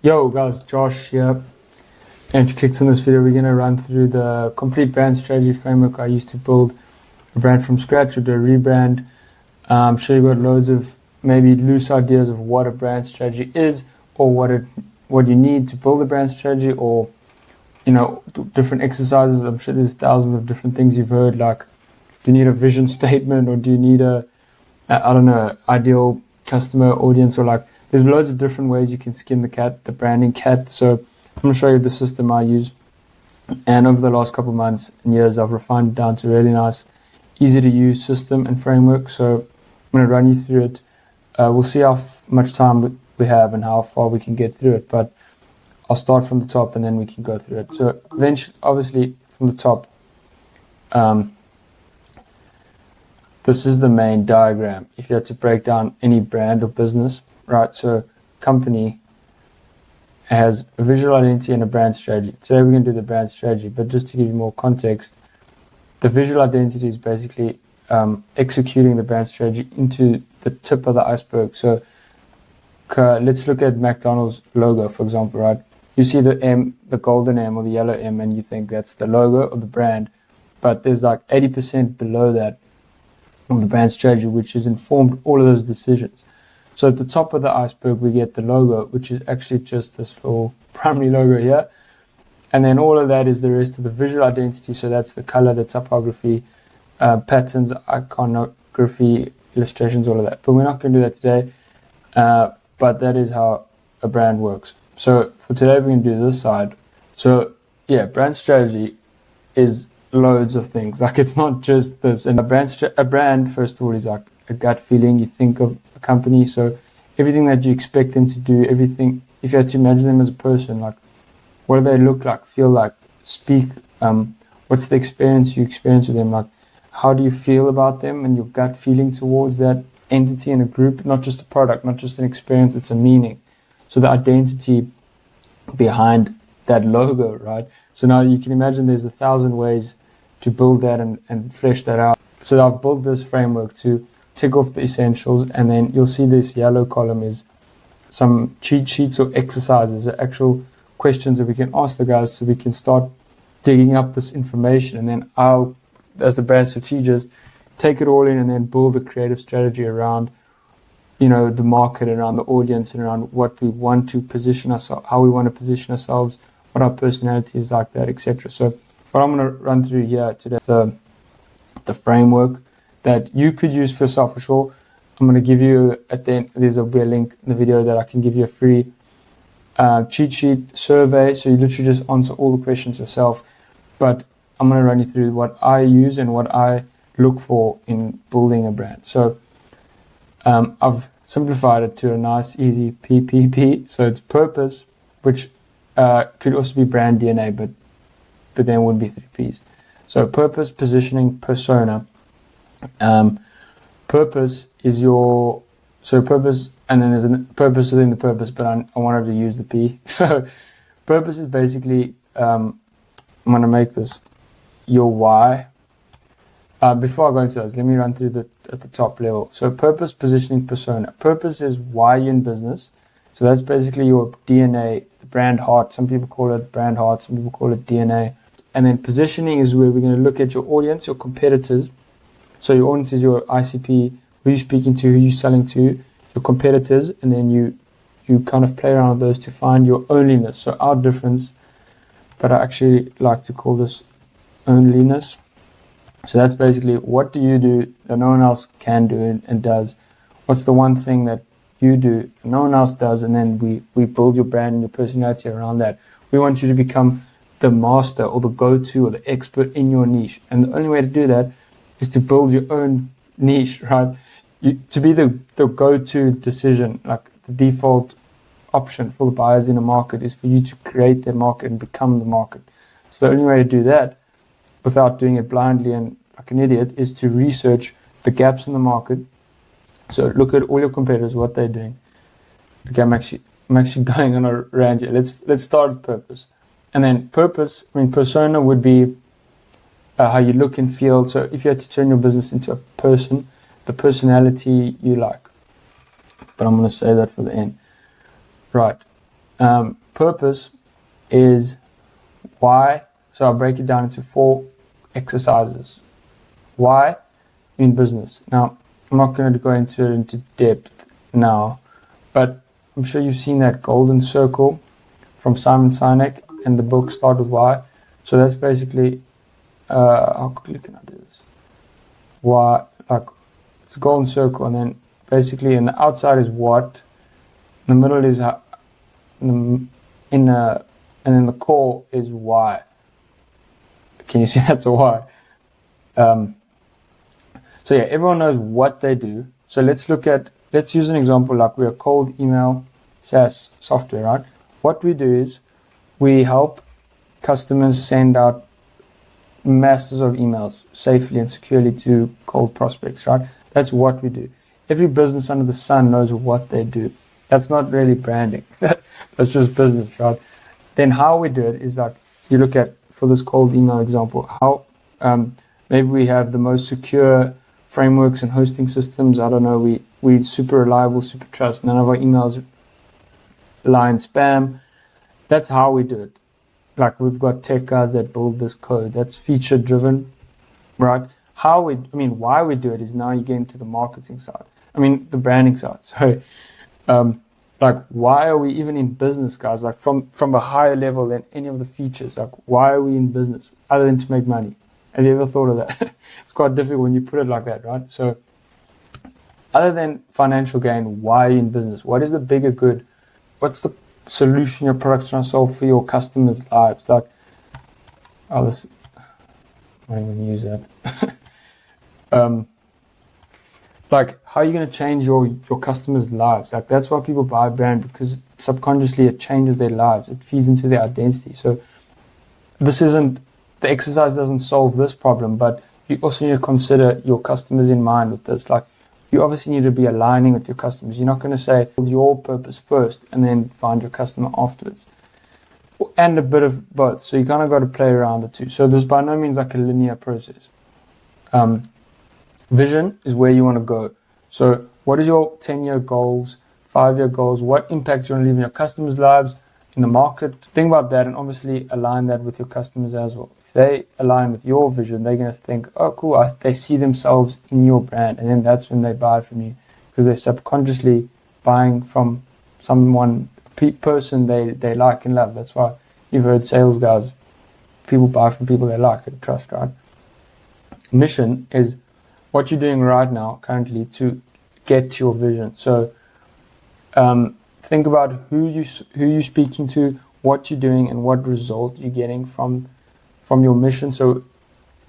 Yo guys, Josh here. And if you clicked on this video, we're going to run through the complete brand strategy framework I used to build a brand from scratch or do a rebrand. I'm sure you got loads of maybe loose ideas of what a brand strategy is or what you need to build a brand strategy, or different exercises. I'm sure there's thousands of different things you've heard, like do you need a vision statement, or do you need ideal customer audience, or like there's loads of different ways you can skin the cat, the branding cat. So I'm going to show you the system I use. And over the last couple of months and years, I've refined it down to a really nice, easy to use system and framework. So I'm going to run you through it. We'll see how much time we have and how far we can get through it. But I'll start from the top and then we can go through it. So eventually, obviously from the top, this is the main diagram. If you had to break down any brand or business, right? So company has a visual identity and a brand strategy. Today we're going to do the brand strategy, but just to give you more context, the visual identity is basically executing the brand strategy into the tip of the iceberg. So let's look at McDonald's logo, for example, right? You see the M, the golden M or the yellow M, and you think that's the logo or the brand, but there's like 80% below that of the brand strategy, which has informed all of those decisions. So at the top of the iceberg, we get the logo, which is actually just this little primary logo here. And then all of that is the rest of the visual identity. So that's the color, the typography, patterns, iconography, illustrations, all of that. But we're not going to do that today. But that is how a brand works. So for today, we're going to do this side. So yeah, brand strategy is loads of things. Like it's not just this. And a brand, first of all, is like a gut feeling. You think of a company, so everything that you expect them to do, everything, if you had to imagine them as a person, like what do they look like, feel like, speak, what's the experience you experience with them, like how do you feel about them and your gut feeling towards that entity in a group, not just a product, not just an experience, it's a meaning. So the identity behind that logo, right? So now you can imagine there's 1,000 ways to build that and flesh that out. So I've built this framework to tick off the essentials, and then you'll see this yellow column is some cheat sheets or exercises, or actual questions that we can ask the guys so we can start digging up this information. And then I'll, as the brand strategist, take it all in and then build a creative strategy around, the market, around the audience, and around what we want to position ourselves, how we want to position ourselves, what our personality is like that, etc. So what I'm going to run through here today, the framework that you could use for yourself for sure. I'm going to give you at the end, there'll be a link in the video that I can give you a free cheat sheet survey. So you literally just answer all the questions yourself. But I'm going to run you through what I use and what I look for in building a brand. So I've simplified it to a nice, easy PPP. So it's purpose, which could also be brand DNA, but then it would be 3 Ps. So purpose, positioning, persona. Purpose is purpose, and then there's a purpose within the purpose, but I wanted to use the P. So purpose is basically, I'm going to make this your why. Before I go into those, let me run through at the top level. So purpose, positioning, persona. Purpose is why you're in business. So that's basically your DNA, the brand heart. Some people call it brand heart, some people call it DNA. And then positioning is where we're going to look at your audience, your competitors. So your audience is your ICP, who you're speaking to, who you're selling to, your competitors, and then you kind of play around with those to find your onlyness. So our difference, but I actually like to call this onlyness. So that's basically, what do you do that no one else can do and does? What's the one thing that you do and no one else does? And then we build your brand and your personality around that. We want you to become the master or the go-to or the expert in your niche. And the only way to do that is to build your own niche, right? To be the go-to decision, like the default option for the buyers in a market is for you to create their market and become the market. So the only way to do that without doing it blindly and like an idiot is to research the gaps in the market. So look at all your competitors, what they're doing. Okay, I'm actually going on a rant here. Let's start with purpose. And then persona would be how you look and feel. So if you had to turn your business into a person, the personality you like. But I'm going to say that for the end. Right. Purpose is why. So I'll break it down into 4 exercises. Why in business? Now, I'm not going to go into depth now, but I'm sure you've seen that golden circle from Simon Sinek and the book Start With Why. So that's basically, how quickly can I do this? Why, like, it's a golden circle, and then basically in the outside is what, in the middle is how, and then the core is why. Can you see that's a why? So yeah, everyone knows what they do. So let's use an example, like we're a cold email SaaS software, right? What we do is we help customers send out masses of emails safely and securely to cold prospects, right? That's what we do. Every business under the sun knows what they do. That's not really branding. That's just business, right? Then how we do it is that you look at, for this cold email example, how maybe we have the most secure frameworks and hosting systems. I don't know, we super reliable, super trust. None of our emails lie in spam. That's how we do it. Like, we've got tech guys that build this code. That's feature driven, right? Why we do it is now you get into the marketing side. The branding side, sorry. Like, why are we even in business, guys? Like, from a higher level than any of the features. Like, why are we in business other than to make money? Have you ever thought of that? It's quite difficult when you put it like that, right? So, other than financial gain, why are you in business? What is the bigger good? What's the solution your product's trying to solve for your customers' lives? Like, I'm not even going to use that. Like, how are you going to change your customers' lives? Like, that's why people buy a brand, because subconsciously it changes their lives. It feeds into their identity. So the exercise doesn't solve this problem, but you also need to consider your customers in mind with this. Like, you obviously need to be aligning with your customers. You're not going to say your purpose first and then find your customer afterwards. And a bit of both. So you kind of got to play around the two. So there's by no means like a linear process. Vision is where you want to go. So what is your 10-year goals, 5-year goals? What impact you want to leave in your customers' lives, in the market? Think about that, and obviously align that with your customers as well. If they align with your vision, they're going to think, oh, cool, they see themselves in your brand. And then that's when they buy from you, because they're subconsciously buying from someone, person they like and love. That's why you've heard sales guys, people buy from people they like and trust, right? Mission is what you're doing right now, currently, to get to your vision. So think about who you're speaking to, what you're doing, and what result you're getting from your mission. So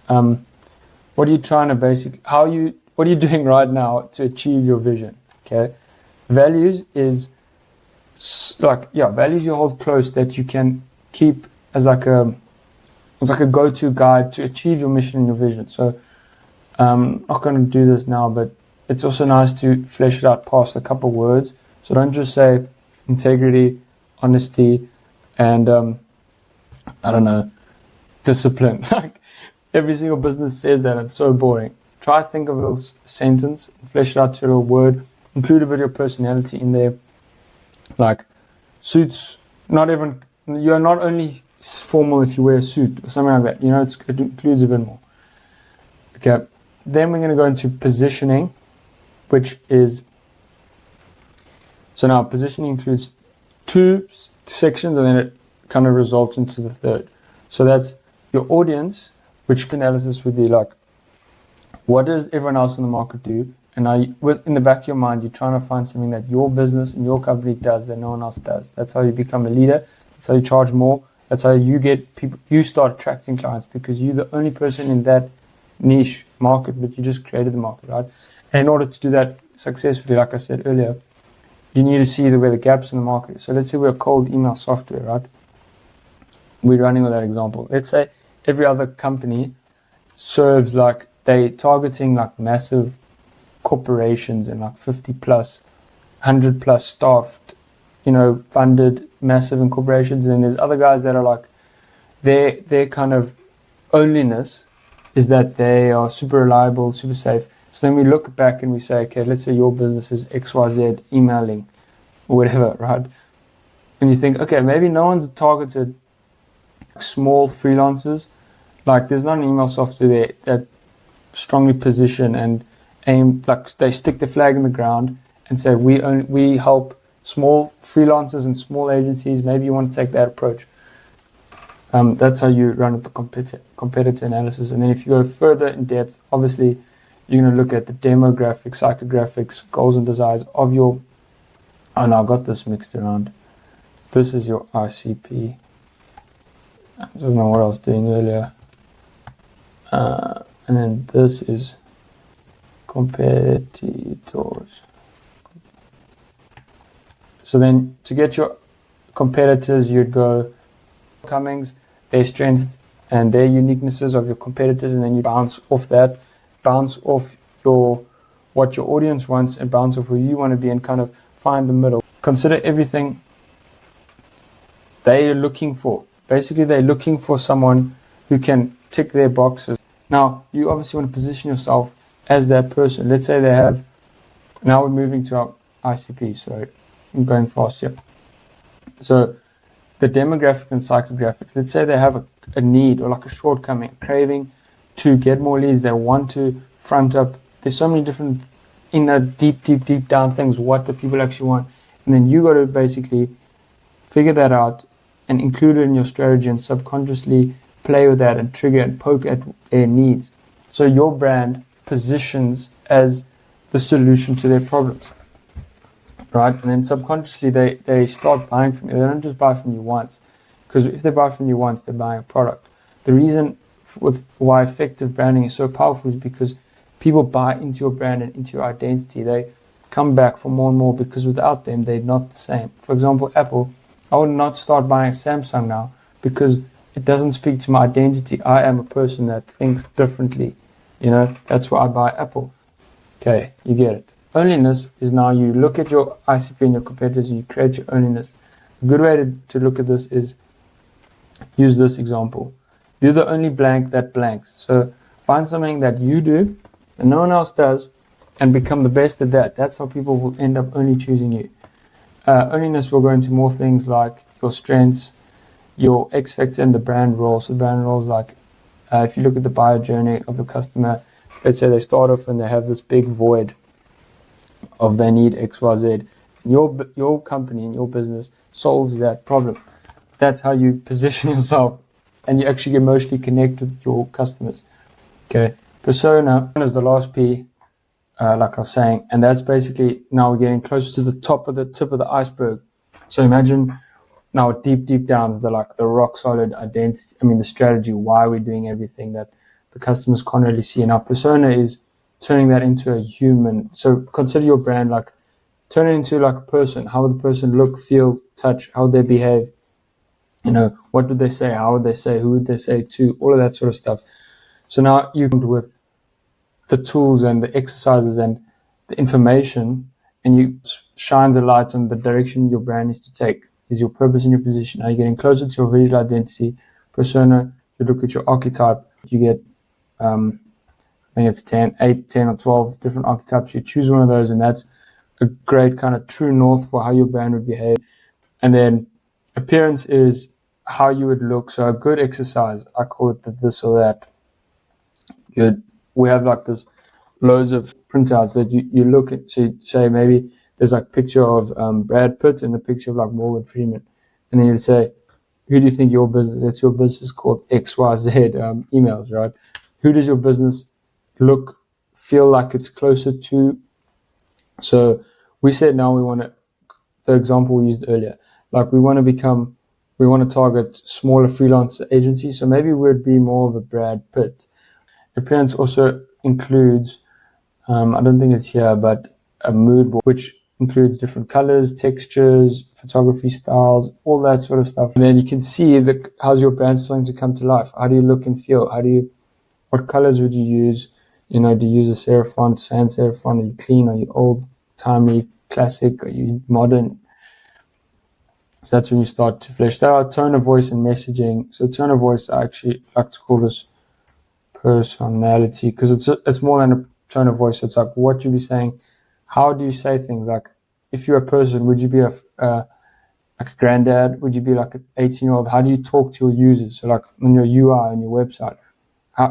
what are you trying to what are you doing right now to achieve your vision? Okay. Values is values you hold close that you can keep as like a go-to guide to achieve your mission and your vision. So I'm not going to do this now, but it's also nice to flesh it out past a couple words. So don't just say integrity, honesty, and discipline. Like, every single business says that. It's so boring. Try to think of a little sentence, flesh it out to a little word, include a bit of your personality in there. Like, suits, you're not only formal if you wear a suit or something like that. It includes a bit more. Okay. Then we're going to go into positioning, which is, so now positioning includes 2 sections, and then it kind of results into the third. So that's your audience, which analysis would be like, what does everyone else in the market do? And now, in the back of your mind, you're trying to find something that your business and your company does that no one else does. That's how you become a leader. That's how you charge more. That's how you get people. You start attracting clients, because you're the only person in that niche market, but you just created the market, right? And in order to do that successfully, like I said earlier, you need to see where the gaps in the market is. So let's say we're a cold email software, right? We're running with that example. Let's say every other company serves they targeting massive corporations and 50 plus, 100 plus staffed, funded massive corporations. And then there's other guys that are their kind of onlyness is that they are super reliable, super safe. So then we look back and we say, okay, let's say your business is XYZ emailing or whatever, right? and you think, okay, maybe no one's targeted small freelancers. Like there's not an email software there that strongly position and aim, like they stick the flag in the ground and say we help small freelancers and small agencies. Maybe you want to take that approach. That's how you run the competitor analysis. And then if you go further in depth, obviously you're going to look at the demographics, psychographics, goals and desires of your, oh no, I got this mixed around. This is your ICP. I don't know what I was doing earlier. And then this is competitors. So then to get your competitors, you'd go comings, their strengths and their uniquenesses of your competitors, and then you bounce off that, bounce off what your audience wants and bounce off where you want to be and kind of find the middle. Consider everything they're looking for. Basically, they're looking for someone who can tick their boxes. Now, you obviously want to position yourself as that person. Let's say they have, now we're moving to our ICP, sorry, I'm going fast here. So the demographic and psychographics, let's say they have a need or like a shortcoming, a craving to get more leads. They want to front up. There's so many different deep down things, what the people actually want. And then you got to basically figure that out and include it in your strategy and subconsciously play with that and trigger and poke at their needs. So your brand positions as the solution to their problems, right? And then subconsciously they start buying from you. They don't just buy from you once, because if they buy from you once, they're buying a product. The reason why effective branding is so powerful is because people buy into your brand and into your identity. They come back for more and more because without them, they're not the same. For example, Apple, I would not start buying Samsung now because it doesn't speak to my identity. I am a person that thinks differently. That's why I buy Apple. Okay, you get it. Owniness is now you look at your ICP and your competitors and you create your owniness. A good way to look at this is use this example. You're the only blank that blanks. So find something that you do and no one else does and become the best at that. That's how people will end up only choosing you. Owniness will go into more things like your strengths, your X factor and the brand role. So brand roles like if you look at the buyer journey of a customer, let's say they start off and they have this big void of they need X, Y, Z. Your company and your business solves that problem. That's how you position yourself and you actually emotionally connect with your customers. Okay, persona is the last P, like I was saying, and that's basically now we're getting closer to the tip of the iceberg. So imagine now deep down is the rock solid identity. The strategy, why we're doing everything that the customers can't really see. And our persona is turning that into a human. So consider your brand turn it into like a person. How would the person look, feel, touch? How would they behave? What would they say? How would they say? Who would they say to? All of that sort of stuff. So now you come with the tools and the exercises and the information, and you shines a light on the direction your brand needs to take. Is your purpose and your position? Are you getting closer to your visual identity, persona? You look at your archetype. You get, I think it's 10 or 12 different archetypes. You choose one of those, and that's a great kind of true north for how your brand would behave. And then appearance is how you would look. So a good exercise, I call it the this or that. We have this loads of printouts that you look at. So say maybe there's a picture of Brad Pitt and a picture of Morgan Freeman. And then you say, who do you think your business, that's your business called XYZ emails, right? Who does your business feel like it's closer to? So we said now we want to, the example we used earlier, we want to target smaller freelance agencies. So maybe we'd be more of a Brad Pitt. Appearance also includes, I don't think it's here, but a mood board, which includes different colors, textures, photography styles, all that sort of stuff. And then you can see how's your brand starting to come to life. How do you look and feel? What colors would you use? Do you use a serif font, sans serif font? Are you clean? Are you old, timely, classic? Are you modern? So that's when you start to flesh that out. Tone of voice and messaging. So tone of voice, I actually like to call this personality, because it's more than a tone of voice. So it's what you be saying. How do you say things? If you're a person, would you be a like a granddad? Would you be like an 18-year-old? How do you talk to your users? So like on your UI on your website,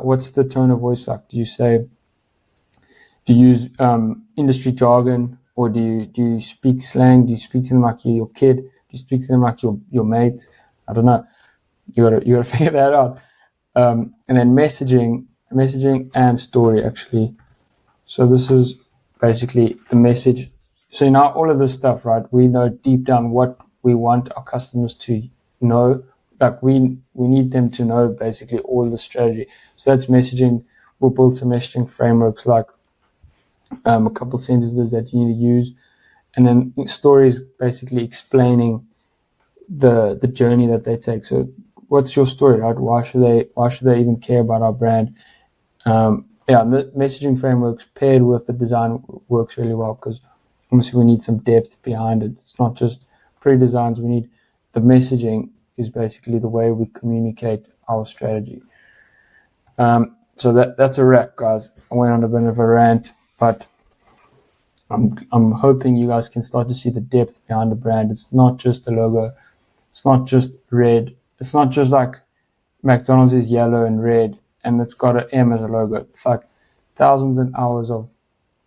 what's the tone of voice like? Do you use industry jargon, or do you speak slang? Do you speak to them like you're your kid? Do you speak to them like your mate? I don't know. You gotta figure that out. And then messaging and story actually. So this is basically the message. So now all of this stuff, right? We know deep down what we want our customers to know. Like we need them to know basically all the strategy. So that's messaging. We'll build some messaging frameworks like a couple sentences that you need to use, and then stories basically explaining the journey that they take. So what's your story, right? Why should they even care about our brand? The messaging frameworks paired with the design works really well, because obviously we need some depth behind it. It's not just pre-designs. We need the messaging is basically the way we communicate our strategy. So that's a wrap, guys. I went on a bit of a rant, but I'm hoping you guys can start to see the depth behind the brand. It's not just the logo. It's not just red. It's not just like McDonald's is yellow and red and it's got an M as a logo. It's like thousands and hours of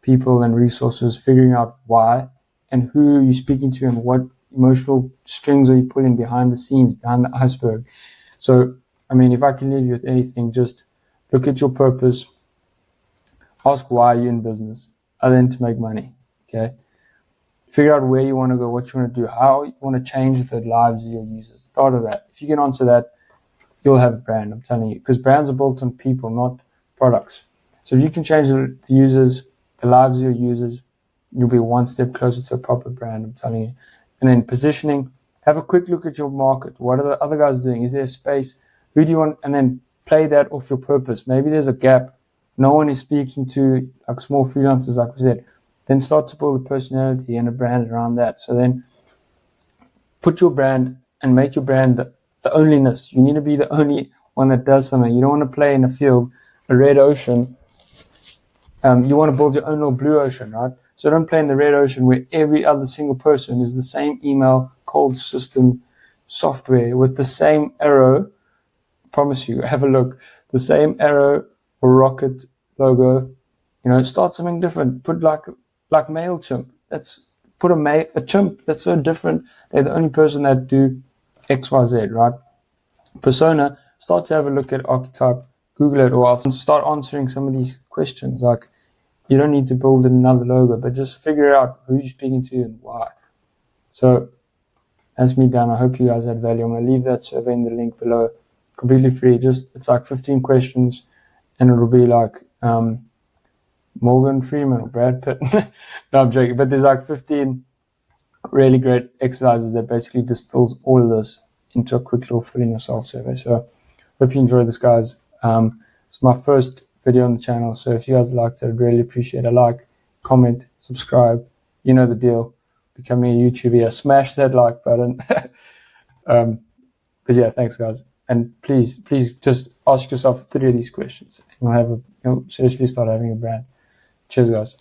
people and resources figuring out why and who you're speaking to and what emotional strings are you pulling behind the scenes, behind the iceberg. So, I mean, if I can leave you with anything, just look at your purpose. Ask why you're in business, other than to make money, okay? Figure out where you want to go, what you want to do, how you want to change the lives of your users. Start with that. If you can answer that, you'll have a brand, I'm telling you. Because brands are built on people, not products. So if you can change the users, the lives of your users, you'll be one step closer to a proper brand, I'm telling you. And then positioning, have a quick look at your market. What are the other guys doing? Is there a space? Who do you want? And then play that off your purpose. Maybe there's a gap. No one is speaking to like small freelancers, like we said. Then start to build a personality and a brand around that. So then put your brand and make your brand the onlyness. You need to be the only one that does something. You don't want to play in a field, a red ocean. You want to build your own little blue ocean, right? So don't play in the red ocean where every other single person is the same email, cold system, software with the same arrow. I promise you, have a look. The same arrow or rocket logo. You know, start something different. Put like MailChimp. Put a chimp. That's so different. They're the only person that do XYZ, right? Persona. Start to have a look at archetype. Google it, or else start answering some of these questions. Like, you don't need to build another logo, but just figure out who you're speaking to and why. So that's me done. I hope you guys had value. I'm going to leave that survey in the link below. Completely free. It's like 15 questions, and it'll be like Morgan Freeman or Brad Pitt. No, I'm joking. But there's like 15 really great exercises that basically distills all of this into a quick little fill in yourself survey. So hope you enjoyed this, guys. It's my first video on the channel, so if you guys liked it, I'd really appreciate a like, comment, subscribe. You know the deal. Becoming a YouTuber, smash that like button. But yeah, thanks, guys. And please just ask yourself 3 of these questions. You'll seriously start having a brand. Cheers, guys.